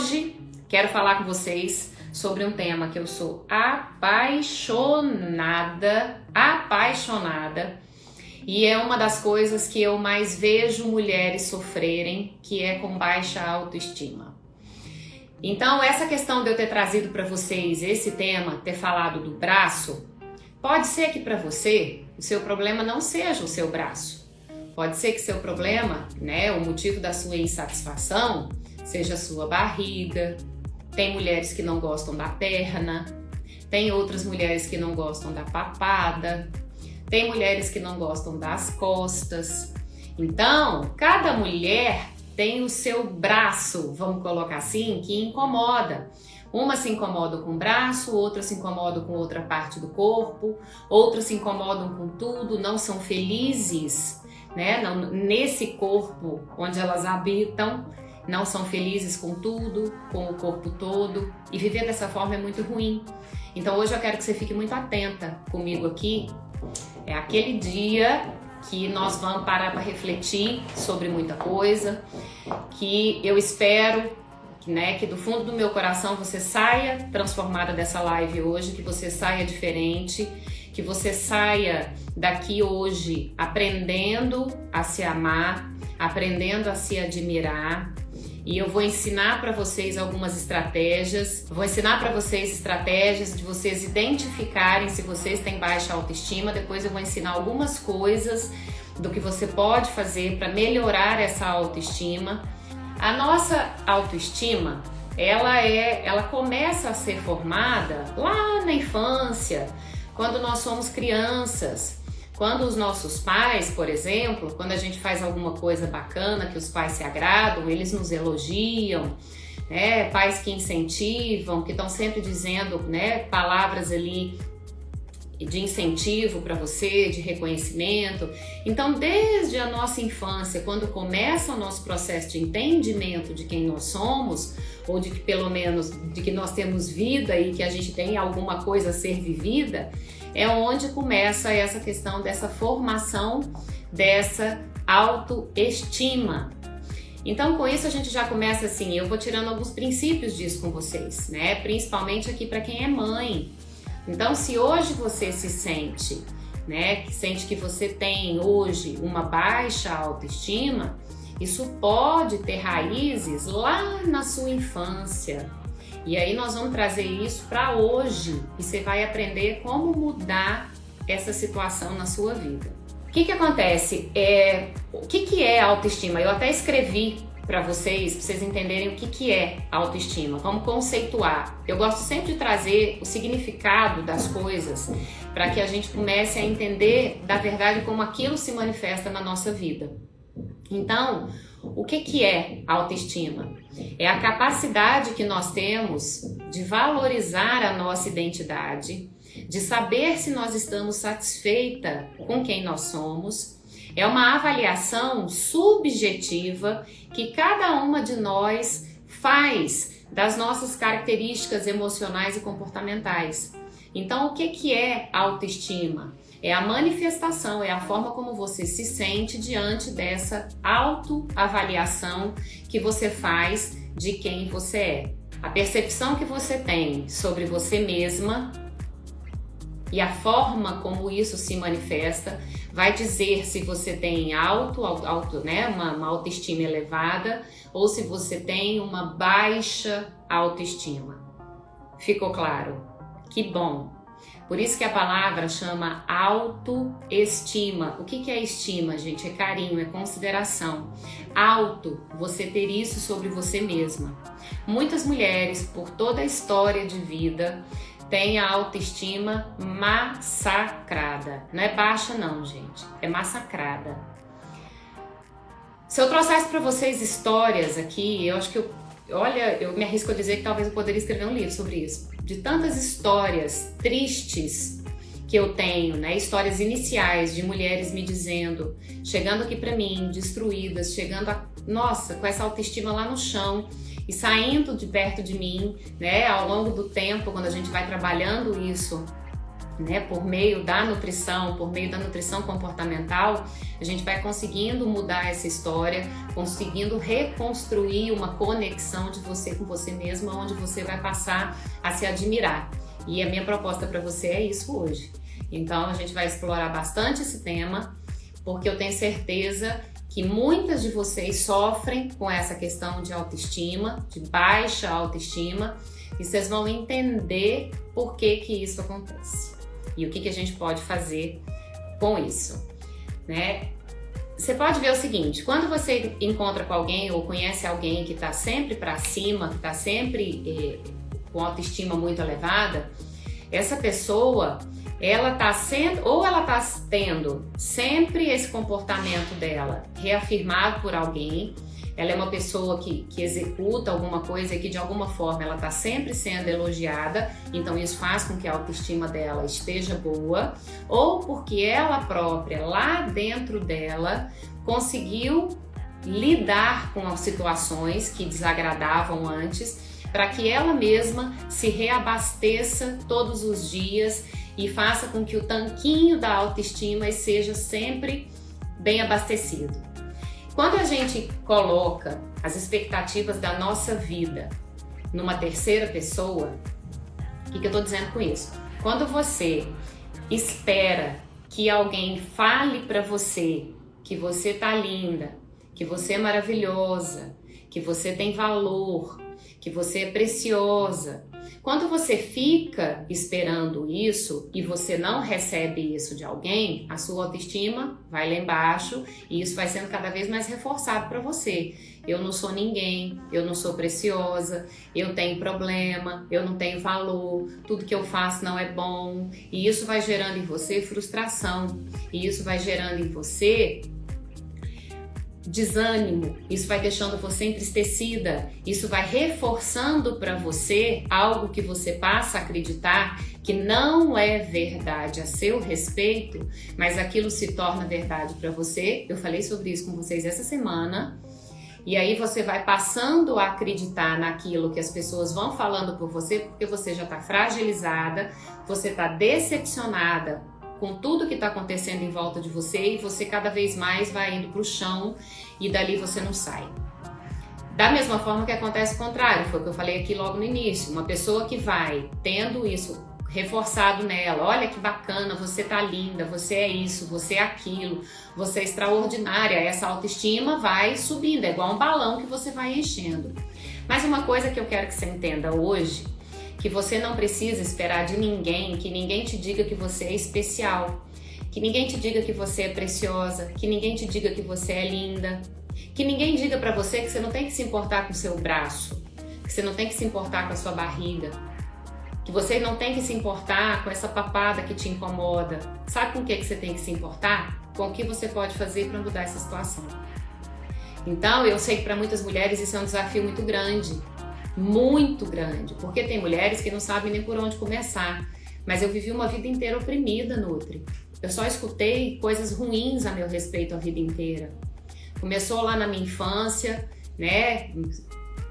hoje quero falar com vocês sobre um tema que eu sou apaixonada, e é uma das coisas que eu mais vejo mulheres sofrerem, que é com baixa autoestima. Então, essa questão de eu ter trazido para vocês esse tema, ter falado do braço, pode ser que para você o seu problema não seja o seu braço. Pode ser que seu problema, o motivo da sua insatisfação, seja a sua barriga. Tem mulheres que não gostam da perna, tem outras mulheres que não gostam da papada, tem mulheres que não gostam das costas. Então, cada mulher tem o seu braço, vamos colocar assim, que incomoda. Uma se incomoda com o braço, outra se incomoda com outra parte do corpo, outras se incomodam com tudo, não são felizes, nesse corpo onde elas habitam, não são felizes com tudo, com o corpo todo, e viver dessa forma é muito ruim. Então hoje eu quero que você fique muito atenta comigo aqui. É aquele dia que nós vamos parar para refletir sobre muita coisa, que eu espero que do fundo do meu coração você saia transformada dessa live hoje, que você saia diferente, que você saia daqui hoje aprendendo a se amar, aprendendo a se admirar. E eu vou ensinar para vocês algumas estratégias, de vocês identificarem se vocês têm baixa autoestima. Depois eu vou ensinar algumas coisas do que você pode fazer para melhorar essa autoestima. A nossa autoestima, ela começa a ser formada lá na infância, quando nós somos crianças. Quando os nossos pais, por exemplo, quando a gente faz alguma coisa bacana, que os pais se agradam, eles nos elogiam, pais que incentivam, que estão sempre dizendo, palavras ali de incentivo para você, de reconhecimento. Então, desde a nossa infância, quando começa o nosso processo de entendimento de quem nós somos, ou de que pelo menos de que nós temos vida e que a gente tem alguma coisa a ser vivida, é onde começa essa questão dessa formação, dessa autoestima. Então, com isso a gente já começa assim, eu vou tirando alguns princípios disso com vocês, principalmente aqui para quem é mãe. Então, se hoje você se sente, sente que você tem hoje uma baixa autoestima, isso pode ter raízes lá na sua infância. E aí nós vamos trazer isso para hoje e você vai aprender como mudar essa situação na sua vida. O que acontece? O que é autoestima? Eu até escrevi para vocês entenderem o que é autoestima. Vamos conceituar. Eu gosto sempre de trazer o significado das coisas para que a gente comece a entender da verdade como aquilo se manifesta na nossa vida. Então, o que é autoestima? É a capacidade que nós temos de valorizar a nossa identidade, de saber se nós estamos satisfeitas com quem nós somos. É uma avaliação subjetiva que cada uma de nós faz das nossas características emocionais e comportamentais. Então, o que é autoestima? É a manifestação, é a forma como você se sente diante dessa autoavaliação que você faz de quem você é. A percepção que você tem sobre você mesma e a forma como isso se manifesta vai dizer se você tem uma autoestima elevada ou se você tem uma baixa autoestima. Ficou claro? Que bom! Por isso que a palavra chama autoestima. O que é estima, gente? É carinho, é consideração. Auto, você ter isso sobre você mesma. Muitas mulheres, por toda a história de vida, têm a autoestima massacrada. Não é baixa não, gente. É massacrada. Se eu trouxesse para vocês histórias aqui, eu acho que eu me arrisco a dizer que talvez eu poderia escrever um livro sobre isso. De tantas histórias tristes que eu tenho, histórias iniciais de mulheres me dizendo, chegando aqui para mim, destruídas, chegando com essa autoestima lá no chão e saindo de perto de mim, ao longo do tempo, quando a gente vai trabalhando isso né, por meio da nutrição comportamental, a gente vai conseguindo mudar essa história, conseguindo reconstruir uma conexão de você com você mesma, onde você vai passar a se admirar. E a minha proposta para você é isso hoje. Então a gente vai explorar bastante esse tema, porque eu tenho certeza que muitas de vocês sofrem com essa questão de autoestima, de baixa autoestima, e vocês vão entender por que isso acontece e o que a gente pode fazer com isso, né? Você pode ver o seguinte, quando você encontra com alguém ou conhece alguém que está sempre para cima, que está sempre com autoestima muito elevada, essa pessoa, ela está sendo, ou ela está tendo sempre esse comportamento dela reafirmado por alguém. Ela é uma pessoa que executa alguma coisa e que de alguma forma ela está sempre sendo elogiada, então isso faz com que a autoestima dela esteja boa, ou porque ela própria, lá dentro dela, conseguiu lidar com as situações que desagradavam antes, para que ela mesma se reabasteça todos os dias e faça com que o tanquinho da autoestima seja sempre bem abastecido. Quando a gente coloca as expectativas da nossa vida numa terceira pessoa, o que eu estou dizendo com isso? Quando você espera que alguém fale para você que você tá linda, que você é maravilhosa, que você tem valor, que você é preciosa, quando você fica esperando isso e você não recebe isso de alguém, a sua autoestima vai lá embaixo e isso vai sendo cada vez mais reforçado para você. Eu não sou ninguém, eu não sou preciosa, eu tenho problema, eu não tenho valor, tudo que eu faço não é bom. E isso vai gerando em você frustração, e isso vai gerando em você desânimo, isso vai deixando você entristecida, isso vai reforçando para você algo que você passa a acreditar que não é verdade a seu respeito, mas aquilo se torna verdade para você. Eu falei sobre isso com vocês essa semana. E aí você vai passando a acreditar naquilo que as pessoas vão falando por você, porque você já está fragilizada, você está decepcionada com tudo que está acontecendo em volta de você e você cada vez mais vai indo para o chão e dali você não sai. Da mesma forma que acontece o contrário, foi o que eu falei aqui logo no início, uma pessoa que vai tendo isso reforçado nela, olha que bacana, você tá linda, você é isso, você é aquilo, você é extraordinária, essa autoestima vai subindo, é igual um balão que você vai enchendo. Mas uma coisa que eu quero que você entenda hoje, que você não precisa esperar de ninguém, que ninguém te diga que você é especial, que ninguém te diga que você é preciosa, que ninguém te diga que você é linda, que ninguém diga pra você que você não tem que se importar com o seu braço, que você não tem que se importar com a sua barriga, que você não tem que se importar com essa papada que te incomoda. Sabe com o que você tem que se importar? Com o que você pode fazer para mudar essa situação. Então, eu sei que para muitas mulheres isso é um desafio muito grande, porque tem mulheres que não sabem nem por onde começar. Mas eu vivi uma vida inteira oprimida, Nutri. Eu só escutei coisas ruins a meu respeito a vida inteira. Começou lá na minha infância, né?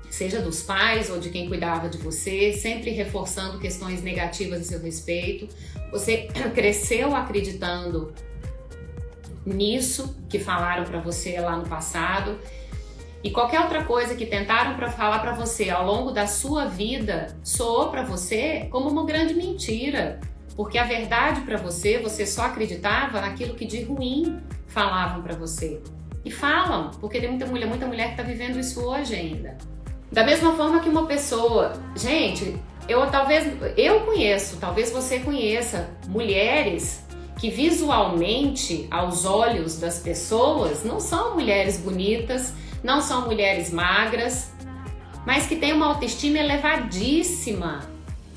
Seja dos pais ou de quem cuidava de você, sempre reforçando questões negativas a seu respeito. Você cresceu acreditando nisso que falaram para você lá no passado. E qualquer outra coisa que tentaram para falar para você ao longo da sua vida soou para você como uma grande mentira. Porque a verdade para você, você só acreditava naquilo que de ruim falavam para você. E falam, porque tem muita mulher que está vivendo isso hoje ainda. Da mesma forma que uma pessoa... Gente, eu conheço, talvez você conheça, mulheres que visualmente, aos olhos das pessoas, não são mulheres bonitas, não são mulheres magras, mas que têm uma autoestima elevadíssima,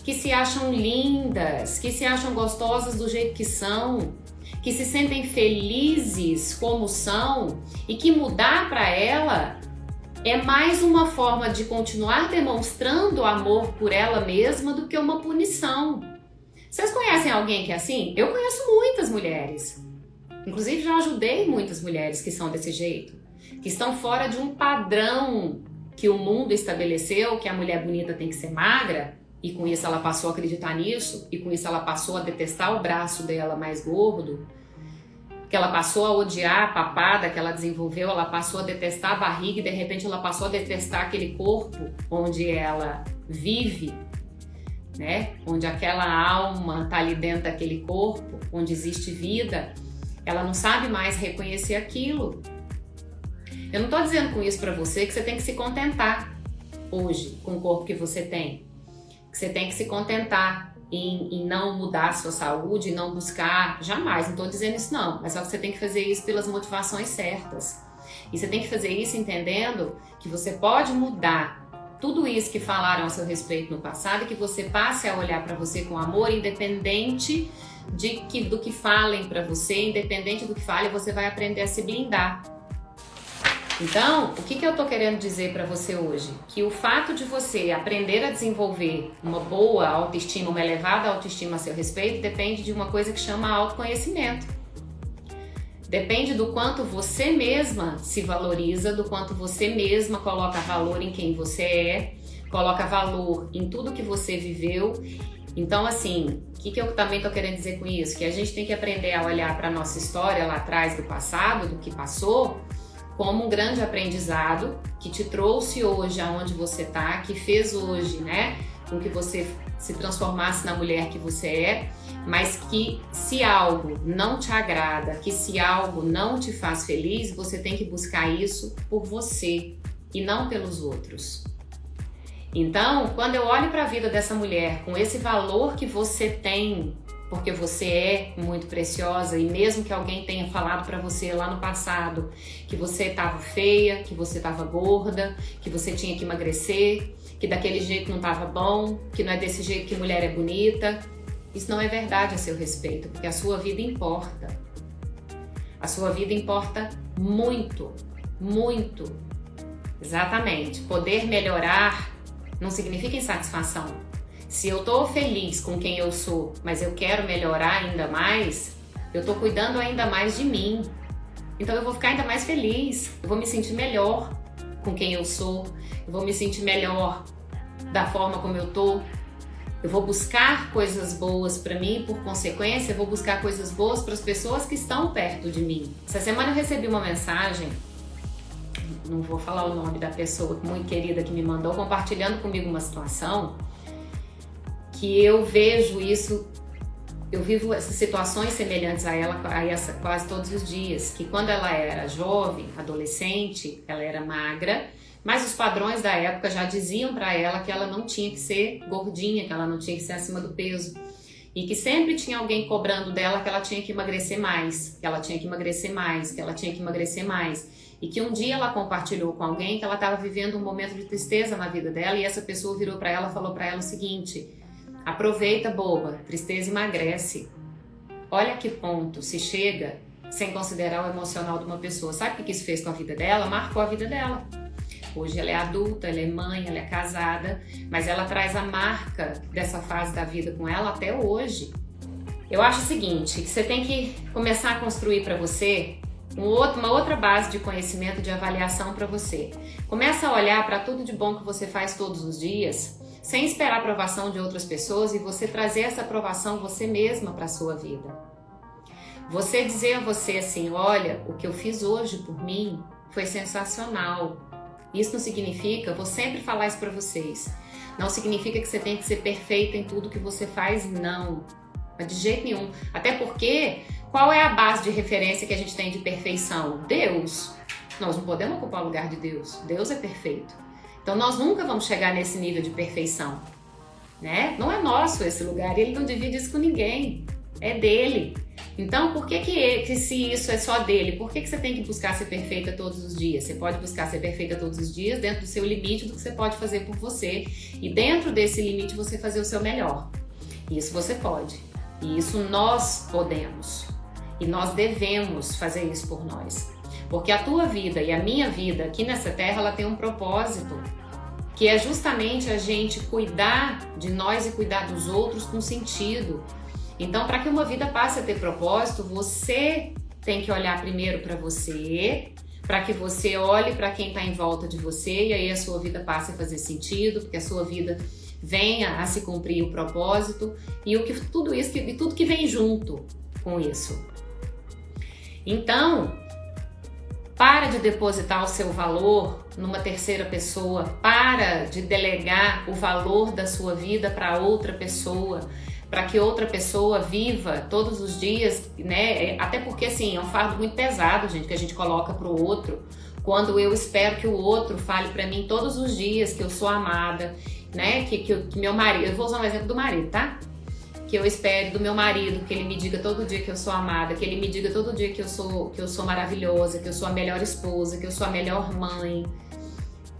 que se acham lindas, que se acham gostosas do jeito que são, que se sentem felizes como são e que mudar para ela é mais uma forma de continuar demonstrando amor por ela mesma do que uma punição. Vocês conhecem alguém que é assim? Eu conheço muitas mulheres. Inclusive já ajudei muitas mulheres que são desse jeito. Que estão fora de um padrão que o mundo estabeleceu, que a mulher bonita tem que ser magra. e com isso ela passou a acreditar nisso, e com isso ela passou a detestar o braço dela mais gordo, que ela passou a odiar a papada que ela desenvolveu, ela passou a detestar a barriga e de repente ela passou a detestar aquele corpo onde ela vive, né? Onde aquela alma está ali dentro daquele corpo, onde existe vida, ela não sabe mais reconhecer aquilo. Eu não estou dizendo com isso para você que você tem que se contentar hoje com o corpo que você tem, que você tem que se contentar em não mudar a sua saúde, em não buscar, jamais, não estou dizendo isso não, mas só que você tem que fazer isso pelas motivações certas. E você tem que fazer isso entendendo que você pode mudar tudo isso que falaram a seu respeito no passado e que você passe a olhar para você com amor, independente do que falem para você, independente do que falem, você vai aprender a se blindar. Então, o que eu tô querendo dizer para você hoje? Que o fato de você aprender a desenvolver uma boa autoestima, uma elevada autoestima a seu respeito, depende de uma coisa que chama autoconhecimento. Depende do quanto você mesma se valoriza, do quanto você mesma coloca valor em quem você é, coloca valor em tudo que você viveu. Então, assim, o que eu também tô querendo dizer com isso? Que a gente tem que aprender a olhar para a nossa história lá atrás do passado, do que passou, como um grande aprendizado que te trouxe hoje aonde você está, que fez hoje, né, com que você se transformasse na mulher que você é, mas que se algo não te agrada, que se algo não te faz feliz, você tem que buscar isso por você e não pelos outros. Então, quando eu olho para a vida dessa mulher com esse valor que você tem, porque você é muito preciosa, e mesmo que alguém tenha falado para você lá no passado que você estava feia, que você estava gorda, que você tinha que emagrecer, que daquele jeito não estava bom, que não é desse jeito que mulher é bonita, isso não é verdade a seu respeito, porque a sua vida importa. A sua vida importa muito, muito. Exatamente. Poder melhorar não significa insatisfação. Se eu tô feliz com quem eu sou, mas eu quero melhorar ainda mais, eu tô cuidando ainda mais de mim. Então eu vou ficar ainda mais feliz, eu vou me sentir melhor com quem eu sou, eu vou me sentir melhor da forma como eu tô. Eu vou buscar coisas boas para mim, por consequência, eu vou buscar coisas boas para as pessoas que estão perto de mim. Essa semana eu recebi uma mensagem, não vou falar o nome da pessoa muito querida que me mandou, compartilhando comigo uma situação que eu vejo isso, eu vivo essas situações semelhantes a essa quase todos os dias, que quando ela era jovem, adolescente, ela era magra, mas os padrões da época já diziam para ela que ela não tinha que ser gordinha, que ela não tinha que ser acima do peso, e que sempre tinha alguém cobrando dela que ela tinha que emagrecer mais, que ela tinha que emagrecer mais, que ela tinha que emagrecer mais. E que um dia ela compartilhou com alguém que ela estava vivendo um momento de tristeza na vida dela, e essa pessoa virou para ela e falou para ela o seguinte: aproveita, boba, tristeza emagrece. Olha que ponto se chega sem considerar o emocional de uma pessoa. Sabe o que isso fez com a vida dela? Marcou a vida dela. Hoje ela é adulta, ela é mãe, ela é casada, mas ela traz a marca dessa fase da vida com ela até hoje. Eu acho o seguinte, que você tem que começar a construir para você uma outra base de conhecimento, de avaliação para você. Começa a olhar para tudo de bom que você faz todos os dias, sem esperar a aprovação de outras pessoas, e você trazer essa aprovação você mesma para a sua vida. Você dizer a você assim: olha, o que eu fiz hoje por mim foi sensacional. Isso não significa, eu vou sempre falar isso para vocês, não significa que você tem que ser perfeita em tudo que você faz, não. De jeito nenhum. Até porque, qual é a base de referência que a gente tem de perfeição? Deus. Nós não podemos ocupar o lugar de Deus. Deus é perfeito. Então nós nunca vamos chegar nesse nível de perfeição, né? Não é nosso esse lugar, ele não divide isso com ninguém, é dele. Então por que se isso é só dele, por que você tem que buscar ser perfeita todos os dias? Você pode buscar ser perfeita todos os dias dentro do seu limite, do que você pode fazer por você, e dentro desse limite você fazer o seu melhor. Isso você pode, e isso nós podemos, e nós devemos fazer isso por nós. Porque a tua vida e a minha vida aqui nessa terra, ela tem um propósito, que é justamente a gente cuidar de nós e cuidar dos outros com sentido. Então, para que uma vida passe a ter propósito, você tem que olhar primeiro para você, para que você olhe para quem está em volta de você, e aí a sua vida passe a fazer sentido, porque a sua vida venha a se cumprir o propósito e tudo isso e tudo que vem junto com isso. Então, para de depositar o seu valor numa terceira pessoa, para de delegar o valor da sua vida para outra pessoa, para que outra pessoa viva todos os dias, né? Até porque, assim, é um fardo muito pesado, gente, que a gente coloca pro outro. Quando eu espero que o outro fale para mim todos os dias que eu sou amada, né? Que meu marido, eu vou usar um exemplo do marido, tá? Que eu espere do meu marido que ele me diga todo dia que eu sou amada, que ele me diga todo dia que eu sou maravilhosa, que eu sou a melhor esposa, que eu sou a melhor mãe.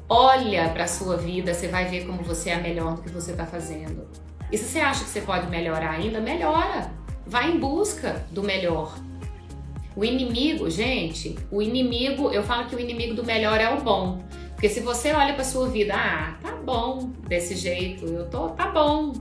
Olha para a sua vida, você vai ver como você é a melhor do que você está fazendo. E se você acha que você pode melhorar ainda, melhora. Vai em busca do melhor. O inimigo, gente, eu falo que o inimigo do melhor é o bom. Porque se você olha para sua vida, tá bom desse jeito, tá bom,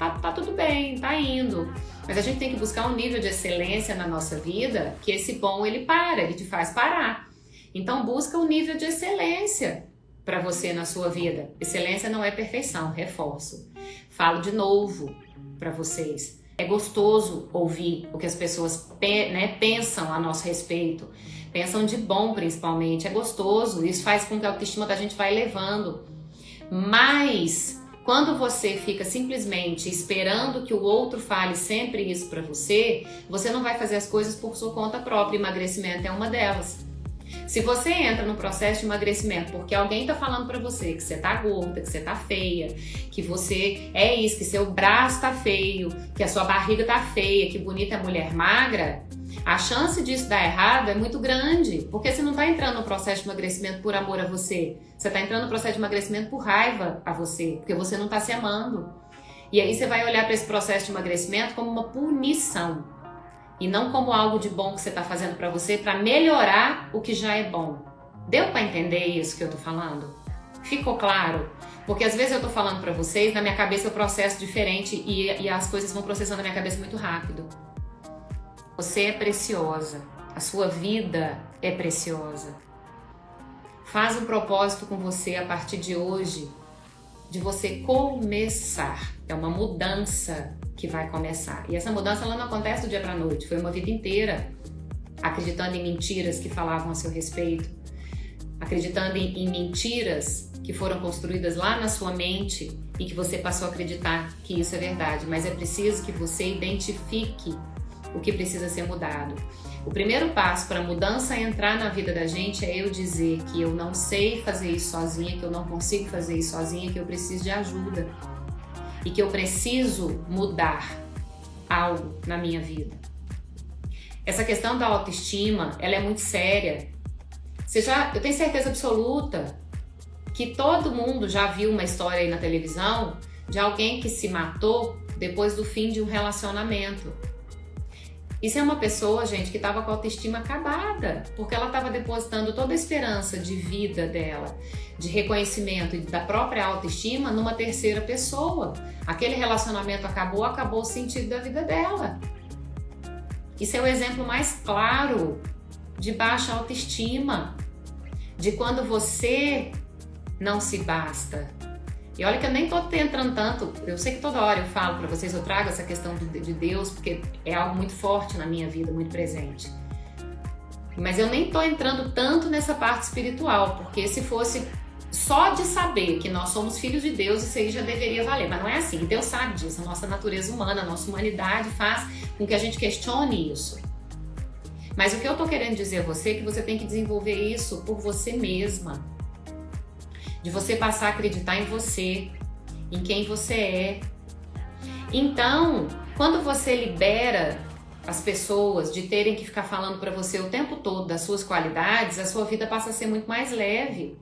tá tudo bem, tá indo. Mas a gente tem que buscar um nível de excelência na nossa vida, que esse bom ele te faz parar. Então busca um nível de excelência para você na sua vida. Excelência não é perfeição, reforço. Falo de novo para vocês. É gostoso ouvir o que as pessoas pensam a nosso respeito. Pensam de bom, principalmente. É gostoso. Isso faz com que a autoestima da gente vai elevando. Mas quando você fica simplesmente esperando que o outro fale sempre isso para você, você não vai fazer as coisas por sua conta própria. Emagrecimento é uma delas. Se você entra no processo de emagrecimento porque alguém tá falando pra você que você tá gorda, que você tá feia, que você é isso, que seu braço tá feio, que a sua barriga tá feia, que bonita é mulher magra, a chance disso dar errado é muito grande, porque você não tá entrando no processo de emagrecimento por amor a você, você tá entrando no processo de emagrecimento por raiva a você, porque você não tá se amando. E aí você vai olhar para esse processo de emagrecimento como uma punição. E não como algo de bom que você está fazendo para você, para melhorar o que já é bom. Deu para entender isso que eu tô falando? Ficou claro? Porque às vezes eu tô falando para vocês, na minha cabeça eu processo diferente e as coisas vão processando na minha cabeça muito rápido. Você é preciosa. A sua vida é preciosa. Faz um propósito com você a partir de hoje, de você começar. É uma mudança que vai começar. E essa mudança ela não acontece do dia para a noite, foi uma vida inteira acreditando em mentiras que falavam a seu respeito, acreditando em mentiras que foram construídas lá na sua mente e que você passou a acreditar que isso é verdade. Mas é preciso que você identifique o que precisa ser mudado. O primeiro passo para a mudança entrar na vida da gente é eu dizer que eu não sei fazer isso sozinha, que eu não consigo fazer isso sozinha, que eu preciso de ajuda. E que eu preciso mudar algo na minha vida. Essa questão da autoestima, ela é muito séria. Eu tenho certeza absoluta que todo mundo já viu uma história aí na televisão de alguém que se matou depois do fim de um relacionamento. Isso é uma pessoa, gente, que estava com a autoestima acabada, porque ela estava depositando toda a esperança de vida dela, de reconhecimento e da própria autoestima numa terceira pessoa. Aquele relacionamento acabou o sentido da vida dela. Isso é o exemplo mais claro de baixa autoestima, de quando você não se basta. E olha que eu nem tô entrando tanto, eu sei que toda hora eu falo pra vocês, eu trago essa questão de Deus, porque é algo muito forte na minha vida, muito presente. Mas eu nem tô entrando tanto nessa parte espiritual, porque se fosse só de saber que nós somos filhos de Deus, isso aí já deveria valer. Mas não é assim, Deus sabe disso, a nossa natureza humana, a nossa humanidade faz com que a gente questione isso. Mas o que eu tô querendo dizer a você é que você tem que desenvolver isso por você mesma. De você passar a acreditar em você, em quem você é. Então, quando você libera as pessoas de terem que ficar falando para você o tempo todo das suas qualidades, a sua vida passa a ser muito mais leve.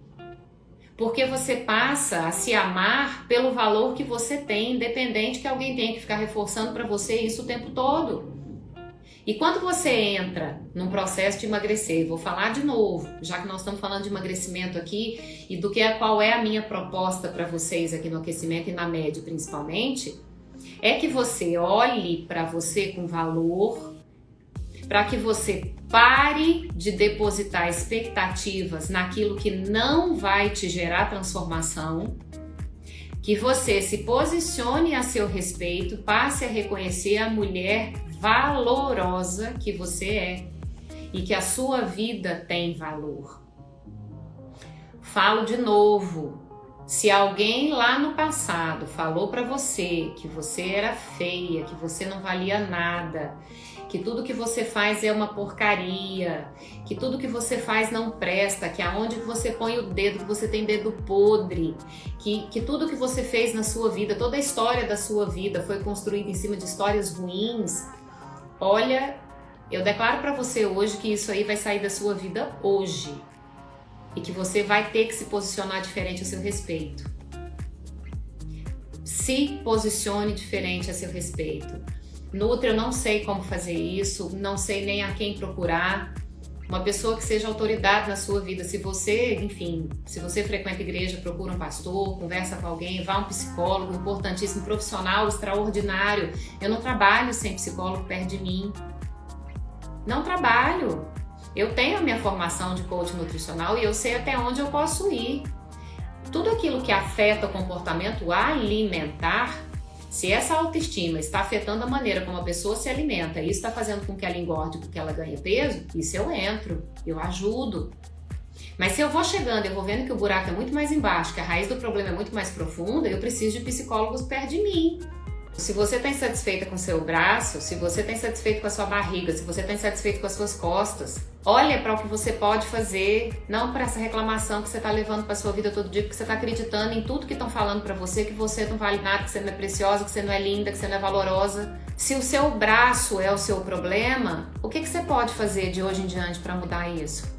Porque você passa a se amar pelo valor que você tem, independente que alguém tenha que ficar reforçando para você isso o tempo todo. E quando você entra num processo de emagrecer, vou falar de novo, já que nós estamos falando de emagrecimento aqui e qual é a minha proposta para vocês aqui no aquecimento e na média principalmente, é que você olhe para você com valor, para que você pare de depositar expectativas naquilo que não vai te gerar transformação, que você se posicione a seu respeito, passe a reconhecer a mulher valorosa que você é e que a sua vida tem valor. Falo de novo, se alguém lá no passado falou para você que você era feia, que você não valia nada, que tudo que você faz é uma porcaria, que tudo que você faz não presta, que aonde que você põe o dedo, que você tem dedo podre, que tudo que você fez na sua vida, toda a história da sua vida foi construída em cima de histórias ruins, olha, eu declaro para você hoje que isso aí vai sair da sua vida hoje e que você vai ter que se posicionar diferente a seu respeito. Se posicione diferente a seu respeito. Nutri, eu não sei como fazer isso, não sei nem a quem procurar. Uma pessoa que seja autoridade na sua vida. Se você, enfim, se você frequenta igreja, procura um pastor, conversa com alguém, vá a um psicólogo, importantíssimo, profissional, extraordinário. Eu não trabalho sem psicólogo perto de mim. Não trabalho. Eu tenho a minha formação de coach nutricional e eu sei até onde eu posso ir. Tudo aquilo que afeta o comportamento alimentar, se essa autoestima está afetando a maneira como a pessoa se alimenta e isso está fazendo com que ela engorde, com que ela ganhe peso, isso eu entro, eu ajudo. Mas se eu vou chegando, eu vou vendo que o buraco é muito mais embaixo, que a raiz do problema é muito mais profunda, eu preciso de psicólogos perto de mim. Se você está insatisfeita com o seu braço, se você está insatisfeito com a sua barriga, se você está insatisfeito com as suas costas, olha para o que você pode fazer, não para essa reclamação que você está levando para a sua vida todo dia, porque você está acreditando em tudo que estão falando para você, que você não vale nada, que você não é preciosa, que você não é linda, que você não é valorosa. Se o seu braço é o seu problema, o que você pode fazer de hoje em diante para mudar isso?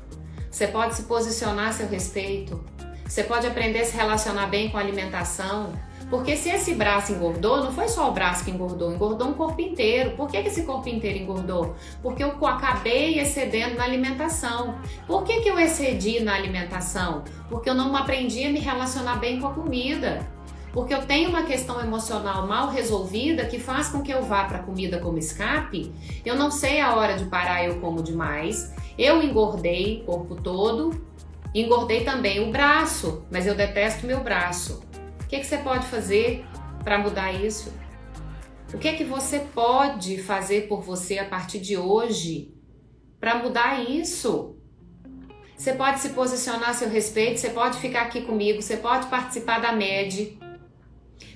Você pode se posicionar a seu respeito, você pode aprender a se relacionar bem com a alimentação. Porque se esse braço engordou, não foi só o braço que engordou, engordou um corpo inteiro. Por que esse corpo inteiro engordou? Porque eu acabei excedendo na alimentação. Por que eu excedi na alimentação? Porque eu não aprendi a me relacionar bem com a comida. Porque eu tenho uma questão emocional mal resolvida que faz com que eu vá para a comida como escape. Eu não sei a hora de parar, eu como demais. Eu engordei o corpo todo, engordei também o braço, mas eu detesto meu braço. O que você pode fazer para mudar isso? O que você pode fazer por você a partir de hoje para mudar isso? Você pode se posicionar a seu respeito, você pode ficar aqui comigo, você pode participar da MED.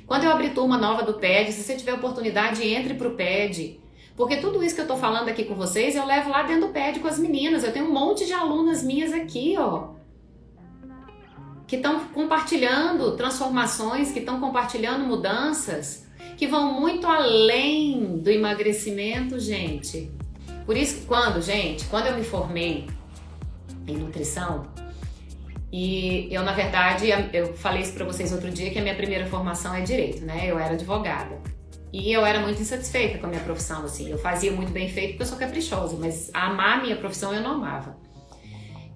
Quando eu abrir turma nova do PED, se você tiver oportunidade, entre para o PED. Porque tudo isso que eu estou falando aqui com vocês, eu levo lá dentro do PED com as meninas. Eu tenho um monte de alunas minhas aqui, ó, que estão compartilhando transformações, que estão compartilhando mudanças, que vão muito além do emagrecimento, gente. Por isso que quando eu me formei em nutrição, e eu, na verdade, eu falei isso para vocês outro dia, que a minha primeira formação é direito, né? Eu era advogada. E eu era muito insatisfeita com a minha profissão, assim. Eu fazia muito bem feito porque eu sou caprichosa, mas amar a minha profissão eu não amava.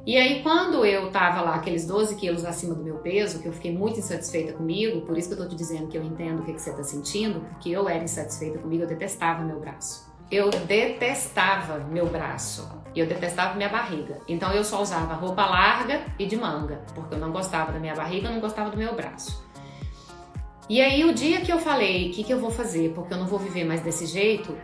E aí, quando eu tava lá, aqueles 12 quilos acima do meu peso, que eu fiquei muito insatisfeita comigo, por isso que eu tô te dizendo que eu entendo o que você tá sentindo, porque eu era insatisfeita comigo, eu detestava meu braço. Eu detestava meu braço e eu detestava minha barriga. Então eu só usava roupa larga e de manga, porque eu não gostava da minha barriga, eu não gostava do meu braço. E aí, o dia que eu falei, o que eu vou fazer, porque eu não vou viver mais desse jeito,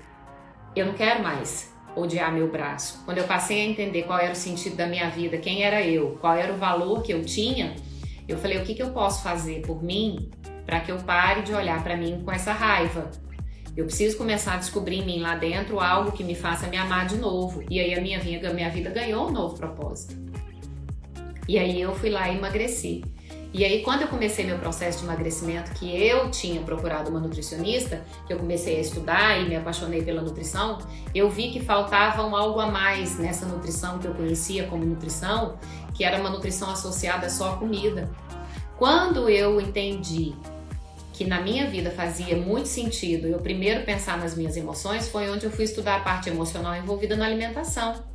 eu não quero mais odiar meu braço. Quando eu passei a entender qual era o sentido da minha vida, quem era eu, qual era o valor que eu tinha, eu falei, o que eu posso fazer por mim para que eu pare de olhar para mim com essa raiva? Eu preciso começar a descobrir em mim lá dentro algo que me faça me amar de novo. E aí a minha vida ganhou um novo propósito. E aí eu fui lá e emagreci. E aí, quando eu comecei meu processo de emagrecimento, que eu tinha procurado uma nutricionista, que eu comecei a estudar e me apaixonei pela nutrição, eu vi que faltava algo a mais nessa nutrição que eu conhecia como nutrição, que era uma nutrição associada só à comida. Quando eu entendi que na minha vida fazia muito sentido eu primeiro pensar nas minhas emoções, foi onde eu fui estudar a parte emocional envolvida na alimentação.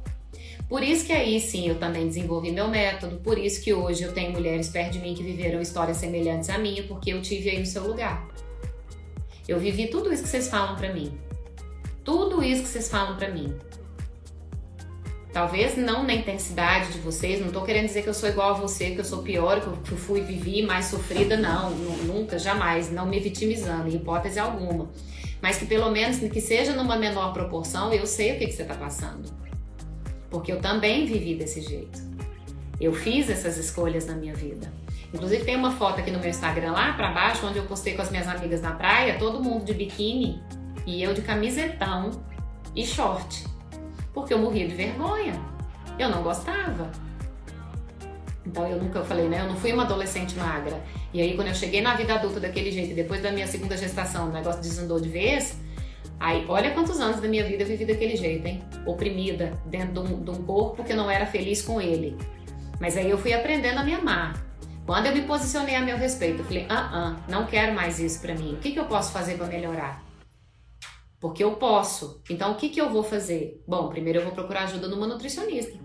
Por isso que aí sim eu também desenvolvi meu método, por isso que hoje eu tenho mulheres perto de mim que viveram histórias semelhantes à minha, porque eu tive aí no seu lugar. Eu vivi tudo isso que vocês falam pra mim. Tudo isso que vocês falam pra mim. Talvez não na intensidade de vocês, não tô querendo dizer que eu sou igual a você, que eu sou pior, que eu fui vivi mais sofrida, não, nunca, jamais, não me vitimizando, em hipótese alguma. Mas que pelo menos, que seja numa menor proporção, eu sei o que você tá passando. Porque eu também vivi desse jeito. Eu fiz essas escolhas na minha vida. Inclusive tem uma foto aqui no meu Instagram lá pra baixo, onde eu postei com as minhas amigas na praia, todo mundo de biquíni e eu de camisetão e short. Porque eu morria de vergonha. Eu não gostava. Então eu falei, né? Eu não fui uma adolescente magra. E aí quando eu cheguei na vida adulta daquele jeito, e depois da minha segunda gestação, o negócio desandou de vez, aí olha quantos anos da minha vida eu vivi daquele jeito, hein? Oprimida, dentro de um corpo que não era feliz com ele. Mas aí eu fui aprendendo a me amar. Quando eu me posicionei a meu respeito, eu falei, não quero mais isso pra mim. O que eu posso fazer pra melhorar? Porque eu posso. Então, o que eu vou fazer? Bom, primeiro eu vou procurar ajuda numa nutricionista,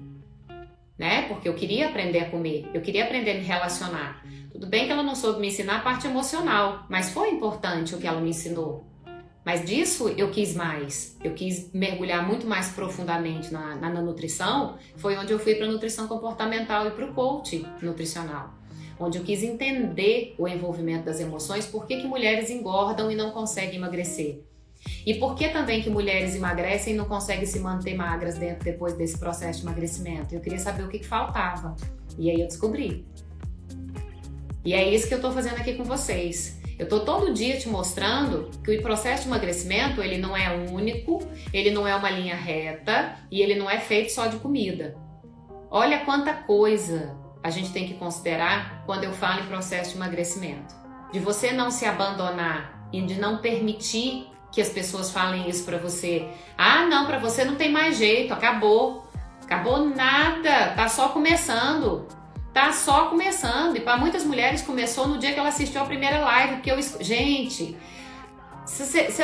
né? Porque eu queria aprender a comer, eu queria aprender a me relacionar. Tudo bem que ela não soube me ensinar a parte emocional, mas foi importante o que ela me ensinou. Mas disso eu quis mais. Eu quis mergulhar muito mais profundamente na nutrição. Foi onde eu fui para a nutrição comportamental e para o coach nutricional. Onde eu quis entender o envolvimento das emoções, por que mulheres engordam e não conseguem emagrecer. E por que também que mulheres emagrecem e não conseguem se manter magras depois desse processo de emagrecimento? Eu queria saber o que faltava. E aí eu descobri. E é isso que eu estou fazendo aqui com vocês. Eu estou todo dia te mostrando que o processo de emagrecimento ele não é único, ele não é uma linha reta e ele não é feito só de comida. Olha quanta coisa a gente tem que considerar quando eu falo em processo de emagrecimento. De você não se abandonar e de não permitir que as pessoas falem isso pra você. Ah, não, pra você não tem mais jeito, acabou. Acabou nada, tá só começando. Tá só começando. E para muitas mulheres começou no dia que ela assistiu a primeira live, porque gente,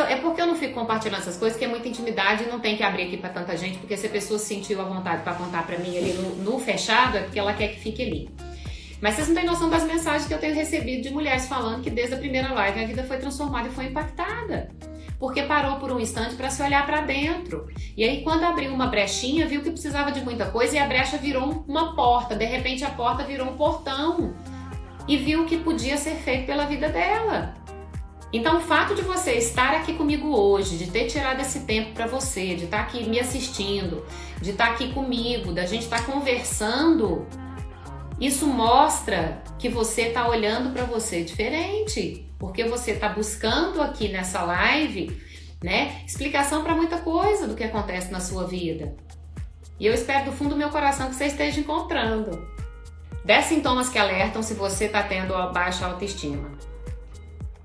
é porque eu não fico compartilhando essas coisas, que é muita intimidade e não tem que abrir aqui pra tanta gente, porque se a pessoa sentiu a vontade pra contar pra mim ali no fechado, é porque ela quer que fique ali. Mas vocês não têm noção das mensagens que eu tenho recebido de mulheres falando que desde a primeira live a vida foi transformada e foi impactada. Porque parou por um instante para se olhar para dentro. E aí quando abriu uma brechinha, viu que precisava de muita coisa e a brecha virou uma porta. De repente a porta virou um portão. E viu o que podia ser feito pela vida dela. Então o fato de você estar aqui comigo hoje, de ter tirado esse tempo para você, de estar aqui me assistindo, de estar aqui comigo, da gente estar conversando, isso mostra que você está olhando para você diferente. Porque você está buscando aqui nessa live, né, explicação para muita coisa do que acontece na sua vida. E eu espero do fundo do meu coração que você esteja encontrando. 10 sintomas que alertam se você está tendo baixa autoestima.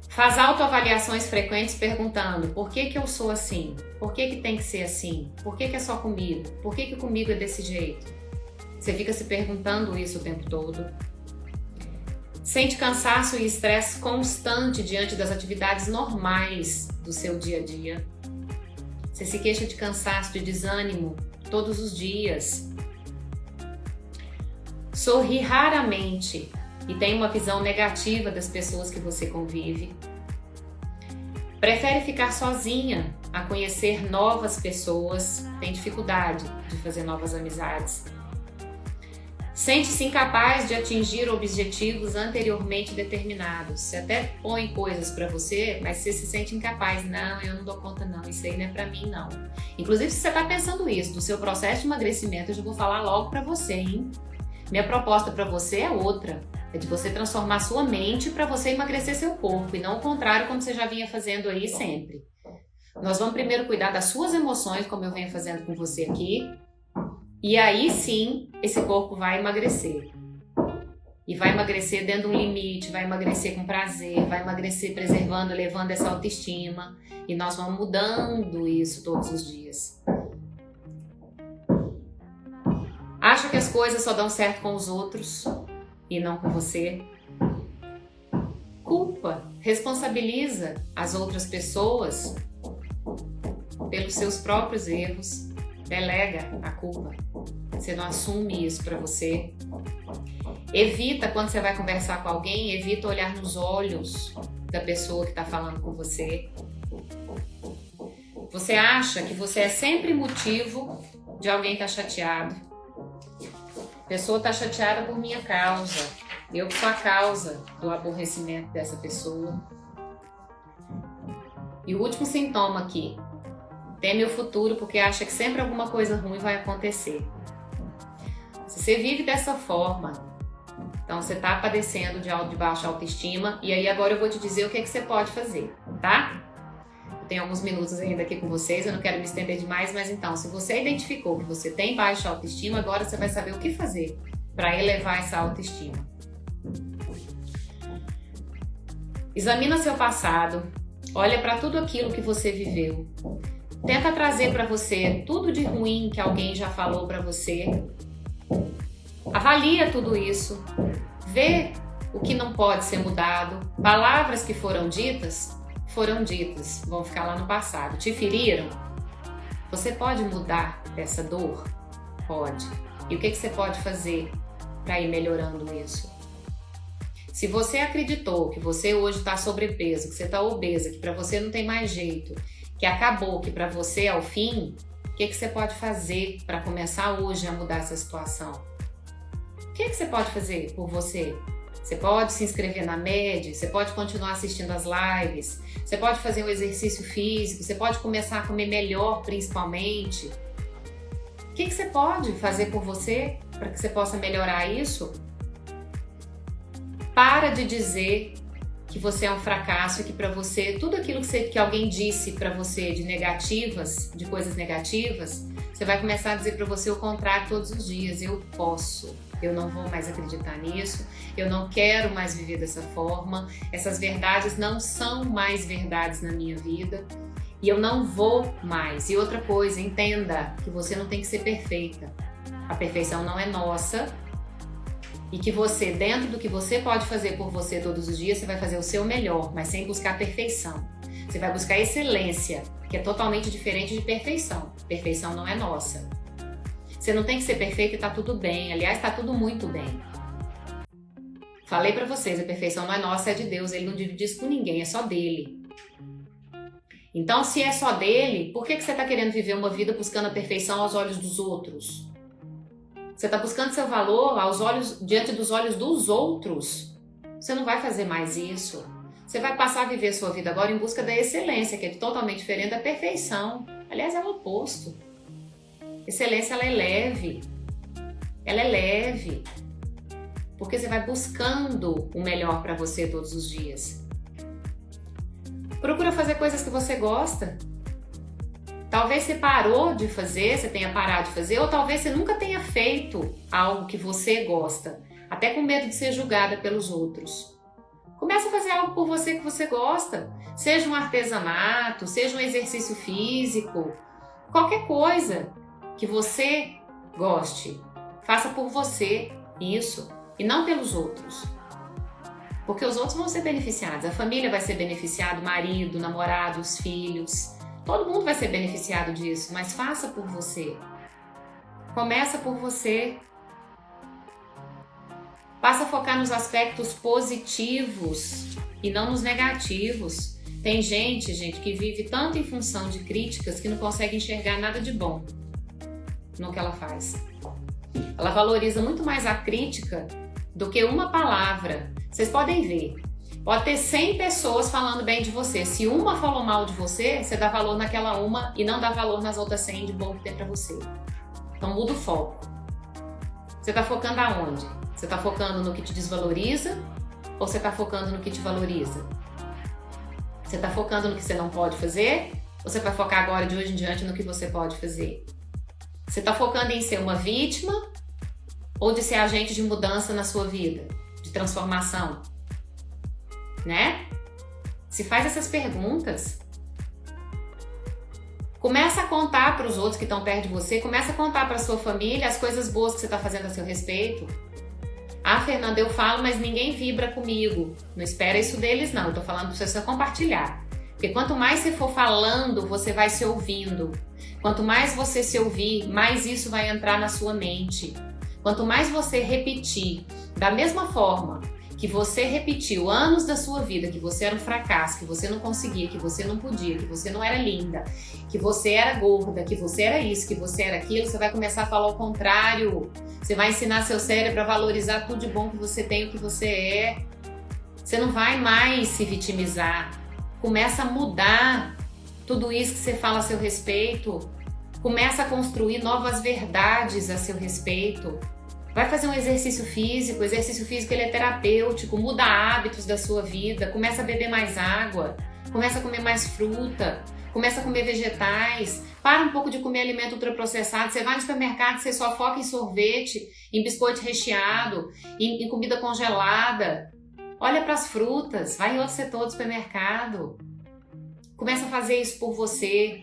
Faz autoavaliações frequentes perguntando: por que eu sou assim? Por que tem que ser assim? Por que é só comigo? Por que comigo é desse jeito? Você fica se perguntando isso o tempo todo. Sente cansaço e estresse constante diante das atividades normais do seu dia a dia. Você se queixa de cansaço, de desânimo todos os dias. Sorri raramente e tem uma visão negativa das pessoas que você convive. Prefere ficar sozinha a conhecer novas pessoas, tem dificuldade de fazer novas amizades. Sente-se incapaz de atingir objetivos anteriormente determinados. Você até põe coisas para você, mas você se sente incapaz. Não, eu não dou conta não, isso aí não é para mim não. Inclusive, se você está pensando isso, do seu processo de emagrecimento, eu já vou falar logo para você, hein? Minha proposta para você é outra. É de você transformar sua mente para você emagrecer seu corpo, e não o contrário, como você já vinha fazendo aí sempre. Nós vamos primeiro cuidar das suas emoções, como eu venho fazendo com você aqui. E aí sim, esse corpo vai emagrecer. E vai emagrecer dentro de um limite, vai emagrecer com prazer, vai emagrecer preservando, elevando essa autoestima. E nós vamos mudando isso todos os dias. Acha que as coisas só dão certo com os outros e não com você? Culpa, responsabiliza as outras pessoas pelos seus próprios erros. Delega a culpa. Você não assume isso para você. Evita, quando você vai conversar com alguém, evita olhar nos olhos da pessoa que está falando com você. Você acha que você é sempre motivo de alguém estar chateado. A pessoa está chateada por minha causa. Eu que sou a causa do aborrecimento dessa pessoa. E o último sintoma aqui. Teme o futuro porque acha que sempre alguma coisa ruim vai acontecer. Se você vive dessa forma, então você está padecendo de baixa autoestima. E aí agora eu vou te dizer o que você pode fazer, tá? Eu tenho alguns minutos ainda aqui com vocês, eu não quero me estender demais, mas então, se você identificou que você tem baixa autoestima, agora você vai saber o que fazer para elevar essa autoestima. Examina seu passado, olha para tudo aquilo que você viveu. Tenta trazer para você tudo de ruim que alguém já falou para você. Avalia tudo isso. Vê o que não pode ser mudado. Palavras que foram ditas, vão ficar lá no passado. Te feriram? Você pode mudar essa dor? Pode. E o que você pode fazer para ir melhorando isso? Se você acreditou que você hoje está sobrepeso, que você está obesa, que para você não tem mais jeito, que acabou, que para você é o fim, o que você pode fazer para começar hoje a mudar essa situação? O que você pode fazer por você? Você pode se inscrever na MED, você pode continuar assistindo as lives, você pode fazer um exercício físico, você pode começar a comer melhor principalmente. O que você pode fazer por você para que você possa melhorar isso? Para de dizer que você é um fracasso e que para você, tudo aquilo que alguém disse para você de coisas negativas, você vai começar a dizer para você o contrário todos os dias. Eu posso, eu não vou mais acreditar nisso, eu não quero mais viver dessa forma, essas verdades não são mais verdades na minha vida e eu não vou mais. E outra coisa, entenda que você não tem que ser perfeita. A perfeição não é nossa. E que você, dentro do que você pode fazer por você todos os dias, você vai fazer o seu melhor, mas sem buscar perfeição. Você vai buscar excelência, que é totalmente diferente de perfeição. Perfeição não é nossa. Você não tem que ser perfeito e tá tudo bem. Aliás, tá tudo muito bem. Falei pra vocês, a perfeição não é nossa, é de Deus. Ele não divide isso com ninguém, é só dele. Então, se é só dele, por que você tá querendo viver uma vida buscando a perfeição aos olhos dos outros? Você está buscando seu valor diante dos olhos dos outros. Você não vai fazer mais isso. Você vai passar a viver sua vida agora em busca da excelência, que é totalmente diferente da perfeição. Aliás, é o oposto. Excelência, ela é leve. Ela é leve. Porque você vai buscando o melhor para você todos os dias. Procura fazer coisas que você gosta. Talvez você parou de fazer, você tenha parado de fazer, ou talvez você nunca tenha feito algo que você gosta, até com medo de ser julgada pelos outros. Comece a fazer algo por você que você gosta, seja um artesanato, seja um exercício físico, qualquer coisa que você goste, faça por você isso e não pelos outros. Porque os outros vão ser beneficiados, a família vai ser beneficiada, o marido, o namorado, os filhos. Todo mundo vai ser beneficiado disso, mas faça por você. Começa por você. Passa a focar nos aspectos positivos e não nos negativos. Tem gente que vive tanto em função de críticas que não consegue enxergar nada de bom no que ela faz. Ela valoriza muito mais a crítica do que uma palavra. Vocês podem ver. Pode ter 100 pessoas falando bem de você. Se uma falou mal de você, você dá valor naquela uma e não dá valor nas outras 100 de bom que tem pra você. Então muda o foco. Você tá focando aonde? Você tá focando no que te desvaloriza ou você tá focando no que te valoriza? Você tá focando no que você não pode fazer ou você vai focar agora de hoje em diante no que você pode fazer? Você tá focando em ser uma vítima ou de ser agente de mudança na sua vida? De transformação? Né? Se faz essas perguntas. Começa a contar para os outros que estão perto de você, começa a contar para a sua família as coisas boas que você está fazendo a seu respeito. Ah, Fernanda, eu falo, mas ninguém vibra comigo. Não espera isso deles, não. Eu tô falando para você compartilhar. Porque quanto mais você for falando, você vai se ouvindo. Quanto mais você se ouvir, mais isso vai entrar na sua mente. Quanto mais você repetir, da mesma forma que você repetiu anos da sua vida, que você era um fracasso, que você não conseguia, que você não podia, que você não era linda, que você era gorda, que você era isso, que você era aquilo, você vai começar a falar o contrário. Você vai ensinar seu cérebro a valorizar tudo de bom que você tem, o que você é. Você não vai mais se vitimizar. Começa a mudar tudo isso que você fala a seu respeito. Começa a construir novas verdades a seu respeito. Vai fazer um exercício físico. O exercício físico ele é terapêutico, muda hábitos da sua vida. Começa a beber mais água, começa a comer mais fruta, começa a comer vegetais. Para um pouco de comer alimento ultraprocessado. Você vai no supermercado, você só foca em sorvete, em biscoito recheado, em comida congelada. Olha para as frutas, vai em outro setor do supermercado. Começa a fazer isso por você.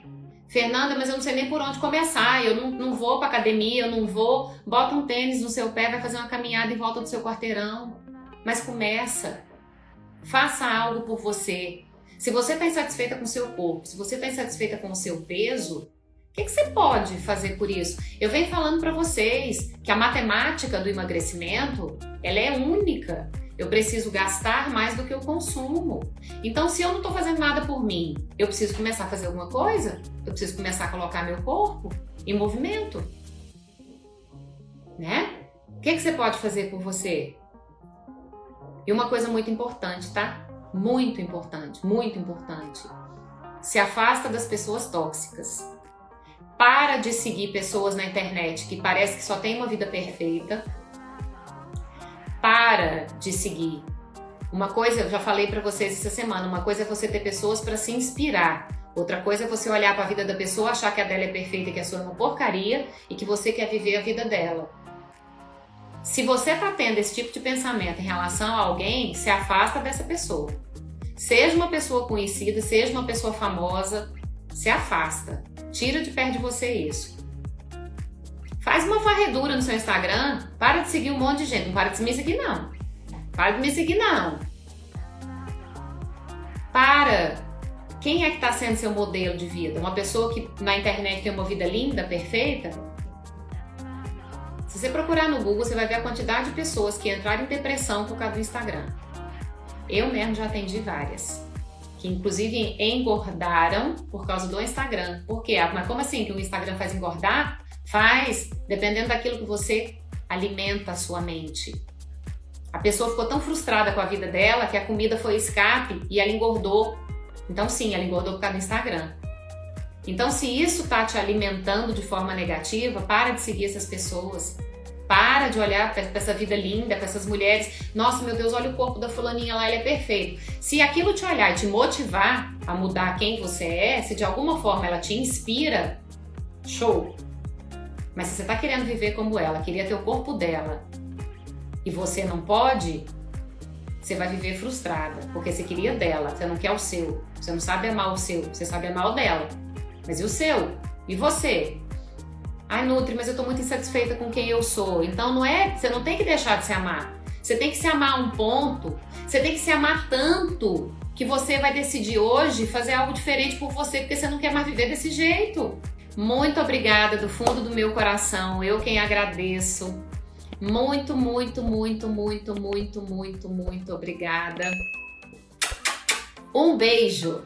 Fernanda, mas eu não sei nem por onde começar, eu não vou para academia, eu não vou. Bota um tênis no seu pé, vai fazer uma caminhada em volta do seu quarteirão. Mas começa. Faça algo por você. Se você está insatisfeita com o seu corpo, se você está insatisfeita com o seu peso, o que você pode fazer por isso? Eu venho falando para vocês que a matemática do emagrecimento, ela é única. Eu preciso gastar mais do que eu consumo. Então, se eu não estou fazendo nada por mim, eu preciso começar a fazer alguma coisa? Eu preciso começar a colocar meu corpo em movimento. Né? O que você pode fazer por você? E uma coisa muito importante, tá? Muito importante, muito importante. Se afasta das pessoas tóxicas. Para de seguir pessoas na internet que parece que só tem uma vida perfeita. Para de seguir. Uma coisa, eu já falei pra vocês essa semana, uma coisa é você ter pessoas pra se inspirar. Outra coisa é você olhar pra vida da pessoa, achar que a dela é perfeita, que a sua é uma porcaria e que você quer viver a vida dela. Se você tá tendo esse tipo de pensamento em relação a alguém, se afasta dessa pessoa. Seja uma pessoa conhecida, seja uma pessoa famosa, se afasta. Tira de perto de você isso. Faz uma varredura no seu Instagram, para de seguir um monte de gente. Não para de me seguir, não. Para de me seguir, não. Para. Quem é que está sendo seu modelo de vida? Uma pessoa que na internet tem uma vida linda, perfeita? Se você procurar no Google, você vai ver a quantidade de pessoas que entraram em depressão por causa do Instagram. Eu mesmo já atendi várias. Que inclusive engordaram por causa do Instagram. Por quê? Mas como assim que o Instagram faz engordar? Faz, dependendo daquilo que você alimenta a sua mente. A pessoa ficou tão frustrada com a vida dela que a comida foi escape e ela engordou. Então sim, ela engordou por causa do Instagram. Então se isso está te alimentando de forma negativa, para de seguir essas pessoas. Para de olhar para essa vida linda, para essas mulheres. Nossa, meu Deus, olha o corpo da fulaninha lá, ele é perfeito. Se aquilo te olhar e te motivar a mudar quem você é, se de alguma forma ela te inspira, show! Mas se você está querendo viver como ela, queria ter o corpo dela, e você não pode, você vai viver frustrada, porque você queria dela, você não quer o seu. Você não sabe amar o seu, você sabe amar o dela. Mas e o seu? E você? Ai, Nutri, mas eu tô muito insatisfeita com quem eu sou. Então você não tem que deixar de se amar. Você tem que se amar a um ponto, você tem que se amar tanto que você vai decidir hoje fazer algo diferente por você, porque você não quer mais viver desse jeito. Muito obrigada do fundo do meu coração, eu quem agradeço. Muito, muito, muito, muito, muito, muito, muito obrigada. Um beijo!